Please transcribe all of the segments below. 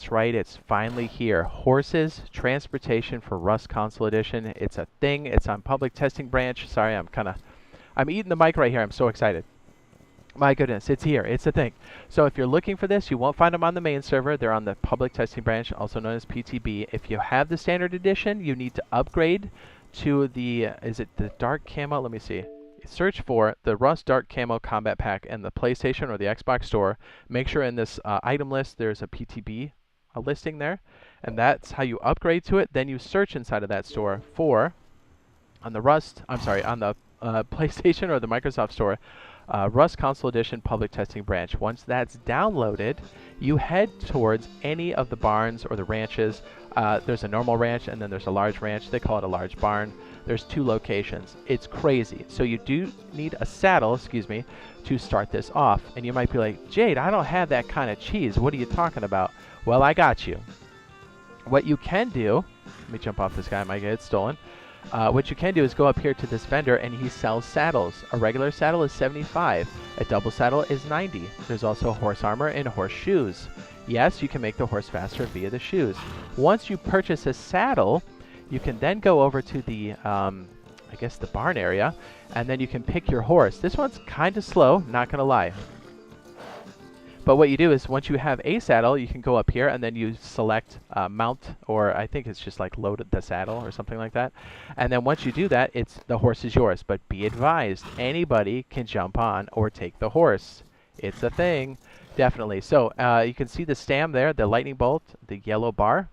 That's right, it's finally here. Horses Transportation for Rust Console Edition. It's a thing. It's on public testing branch. Sorry, I'm eating the mic right here. I'm so excited. My goodness, it's here. It's a thing. So if you're looking for this, you won't find them on the main server. They're on the public testing branch, also known as PTB. If you have the standard edition, you need to upgrade to the, is it the dark camo? Let me see. Search for the Rust Dark Camo Combat Pack in the PlayStation or the Xbox store. Make sure in this item list there's a PTB listing there, and that's how you upgrade to it. Then you search inside of that store for, on the PlayStation or the Microsoft store, Rust Console Edition Public Testing Branch. Once that's downloaded, you head towards any of the barns or the ranches. There's a normal ranch and then there's a large ranch. They call it a large barn. There's 2 locations. It's crazy. So you do need a saddle, to start this off. And you might be like, Jade, I don't have that kind of cheese. What are you talking about? Well, I got you. What you can do, let me jump off this guy, I might get it stolen. What you can do is go up here to this vendor and he sells saddles. A regular saddle is 75. A double saddle is 90. There's also horse armor and horse shoes. Yes, you can make the horse faster via the shoes. Once you purchase a saddle, you can then go over to the, I guess the barn area, and then you can pick your horse. This one's kind of slow, not gonna lie. But what you do is once you have a saddle, you can go up here and then you select mount, or I think it's just like load the saddle or something like that. And then once you do that, the horse is yours. But be advised, anybody can jump on or take the horse. It's a thing, definitely. So you can see the stam there, the lightning bolt, the yellow bar.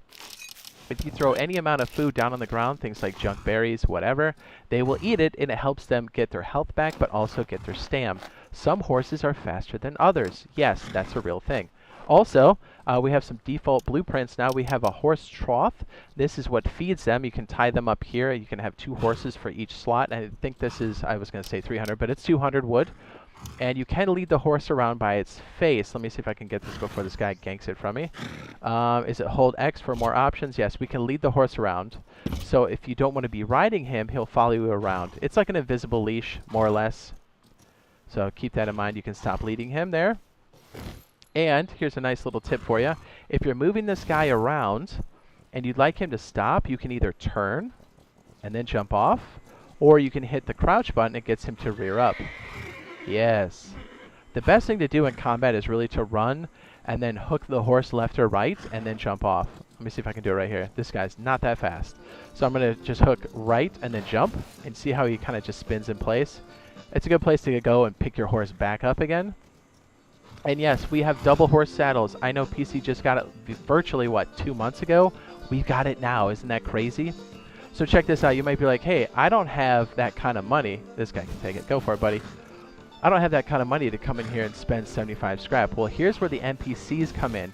If you throw any amount of food down on the ground, things like junk berries, whatever, they will eat it, and it helps them get their health back, but also get their stam. Some horses are faster than others. Yes, that's a real thing. Also, we have some default blueprints now. We have a horse trough. This is what feeds them. You can tie them up here. You can have 2 horses for each slot. And I think this is, I was going to say 300, but it's 200 wood. And you can lead the horse around by its face. Let me see if I can get this before this guy ganks it from me. Is it hold X for more options? Yes, we can lead the horse around. So if you don't want to be riding him, he'll follow you around. It's like an invisible leash, more or less. So keep that in mind. You can stop leading him there. And here's a nice little tip for you. If you're moving this guy around and you'd like him to stop, you can either turn and then jump off, or you can hit the crouch button. It gets him to rear up. Yes. The best thing to do in combat is really to run and then hook the horse left or right and then jump off. Let me see if I can do it right here. This guy's not that fast. So I'm going to just hook right and then jump and see how he kind of just spins in place. It's a good place to go and pick your horse back up again. And yes, we have double horse saddles. I know PC just got it virtually, 2 months ago? We've got it now. Isn't that crazy? So check this out. You might be like, hey, I don't have that kind of money. This guy can take it. Go for it, buddy. I don't have that kind of money to come in here and spend 75 scrap. Well, here's where the NPCs come in.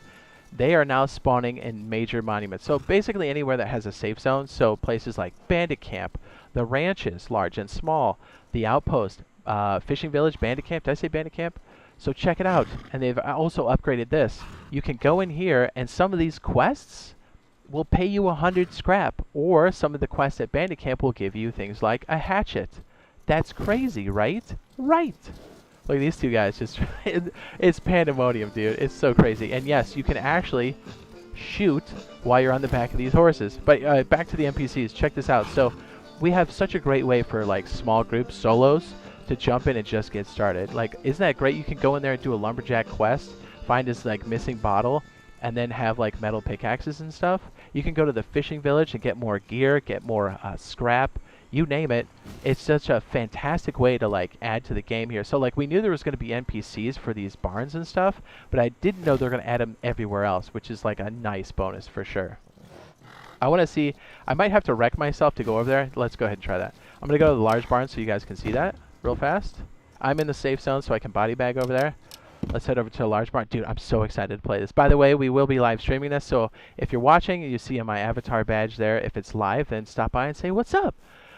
They are now spawning in major monuments. So basically anywhere that has a safe zone. So places like Bandit Camp, the ranches, large and small, the outpost, fishing village, Bandit Camp. Did I say Bandit Camp? So check it out. And they've also upgraded this. You can go in here and some of these quests will pay you 100 scrap. Or some of the quests at Bandit Camp will give you things like a hatchet. That's crazy, right? Right. Look at these 2 guys. Just it's pandemonium, dude. It's so crazy. And yes, you can actually shoot while you're on the back of these horses. But back to the NPCs. Check this out. So we have such a great way for like small groups, solos, to jump in and just get started. Like, isn't that great? You can go in there and do a lumberjack quest, find this like missing bottle, and then have like metal pickaxes and stuff. You can go to the fishing village and get more gear, get more scrap. You name it. It's such a fantastic way to like add to the game here. So like we knew there was going to be NPCs for these barns and stuff, but I didn't know they're going to add them everywhere else, which is like a nice bonus for sure. I want to see, I might have to wreck myself to go over there. Let's go ahead and try that. I'm going to go to the large barn so you guys can see that real fast. I'm in the safe zone so I can body bag over there. Let's head over to a large barn. Dude, I'm so excited to play this. By the way, we will be live streaming this, so if you're watching and you see my avatar badge there, if it's live, then stop by and say, what's up?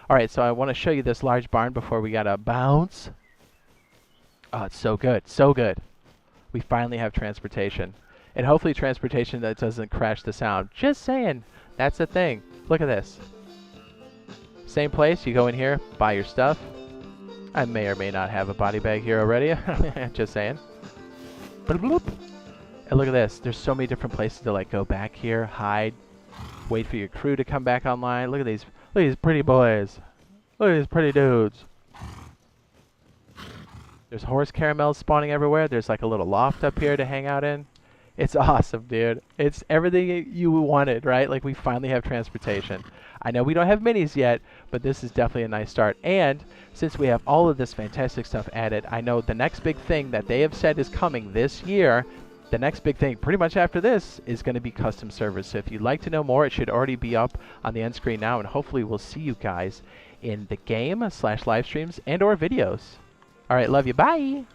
All right, so I want to show you this large barn before we gotta bounce. Oh, it's so good, so good. We finally have transportation. And hopefully transportation that doesn't crash the sound. Just saying, that's the thing. Look at this. Same place, you go in here, buy your stuff. I may or may not have a body bag here already. Just saying. And look at this. There's so many different places to like go back here, hide, wait for your crew to come back online. Look at these pretty boys. Look at these pretty dudes. There's horse caramels spawning everywhere. There's like a little loft up here to hang out in. It's awesome, dude. It's everything you wanted, right? Like we finally have transportation. I know we don't have minis yet, but this is definitely a nice start. And since we have all of this fantastic stuff added, I know the next big thing that they have said is coming this year. The next big thing, pretty much after this, is going to be custom servers. So if you'd like to know more, it should already be up on the end screen now, and hopefully we'll see you guys in the game / live streams and or videos. All right, love you. Bye.